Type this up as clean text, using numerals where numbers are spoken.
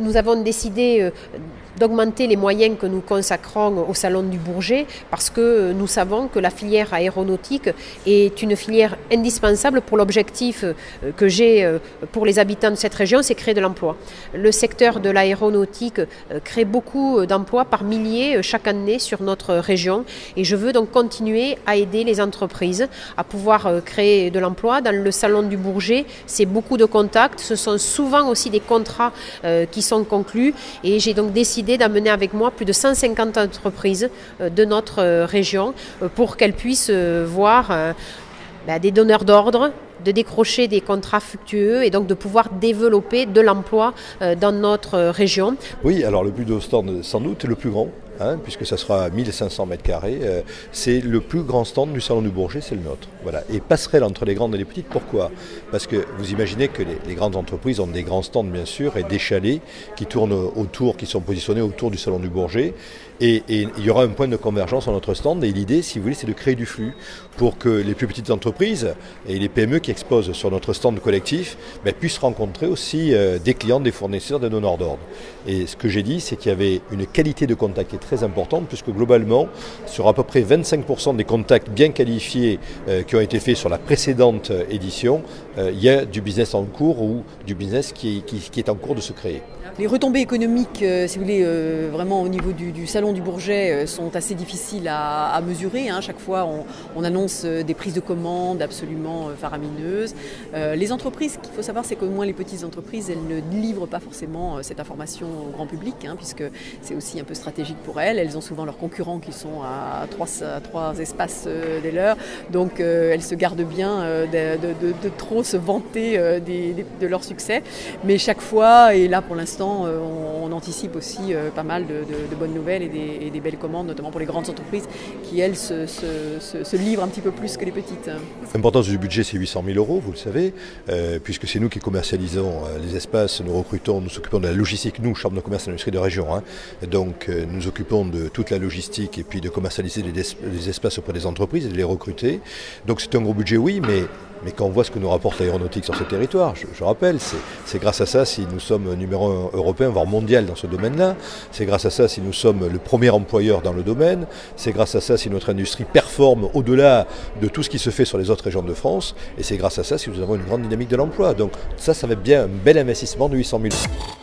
Nous avons décidé d'augmenter les moyens que nous consacrons au Salon du Bourget parce que nous savons que la filière aéronautique est une filière indispensable pour l'objectif que j'ai pour les habitants de cette région, c'est créer de l'emploi. Le secteur de l'aéronautique crée beaucoup d'emplois par milliers chaque année sur notre région et je veux donc continuer à aider les entreprises à pouvoir créer de l'emploi. Dans le Salon du Bourget, c'est beaucoup de contacts, ce sont souvent aussi des contrats qui sont conclus et j'ai donc décidé d'amener avec moi plus de 150 entreprises de notre région pour qu'elles puissent voir des donneurs d'ordre, de décrocher des contrats fructueux et donc de pouvoir développer de l'emploi dans notre région. Oui, alors le plus de stand sans doute est le plus grand. Puisque ça sera 1500 mètres carrés, c'est le plus grand stand du Salon du Bourget, c'est le nôtre. Voilà. Et passerelle entre les grandes et les petites, pourquoi? Parce que vous imaginez que les grandes entreprises ont des grands stands bien sûr et des chalets qui tournent autour, qui sont positionnés autour du Salon du Bourget. Et il y aura un point de convergence sur notre stand et l'idée, si vous voulez, c'est de créer du flux pour que les plus petites entreprises et les PME qui exposent sur notre stand collectif puissent rencontrer aussi des clients, des fournisseurs, des donneurs d'ordre. Et ce que j'ai dit, c'est qu'il y avait une qualité de contact qui est très importante puisque globalement, sur à peu près 25% des contacts bien qualifiés qui ont été faits sur la précédente édition, il y a du business en cours ou du business qui est en cours de se créer. Les retombées économiques, si vous voulez, vraiment au niveau du Salon du Bourget sont assez difficiles à mesurer. Chaque fois, on annonce des prises de commandes absolument faramineuses. Les entreprises, ce qu'il faut savoir, c'est qu'au moins les petites entreprises, elles ne livrent pas forcément cette information au grand public, puisque c'est aussi un peu stratégique pour elles. Elles ont souvent leurs concurrents qui sont à trois espaces des leurs. Donc, elles se gardent bien de trop se vanter de leur succès. Mais chaque fois, et là pour l'instant, on anticipe aussi pas mal de bonnes nouvelles et des belles commandes, notamment pour les grandes entreprises qui, elles, se livrent un petit peu plus que les petites. L'importance du budget, c'est 800 000 €, vous le savez, puisque c'est nous qui commercialisons les espaces, nous recrutons, nous occupons de la logistique, nous, Chambre de commerce et d'industrie de région. Donc nous occupons de toute la logistique et puis de commercialiser les espaces auprès des entreprises et de les recruter. Donc c'est un gros budget, oui, mais quand on voit ce que nous rapporte l'aéronautique sur ce territoire, je rappelle, c'est grâce à ça si nous sommes numéro 1 européen, voire mondial dans ce domaine-là. C'est grâce à ça si nous sommes le premier employeur dans le domaine. C'est grâce à ça si notre industrie performe au-delà de tout ce qui se fait sur les autres régions de France. Et c'est grâce à ça si nous avons une grande dynamique de l'emploi. Donc ça va être bien un bel investissement de 800 000 €.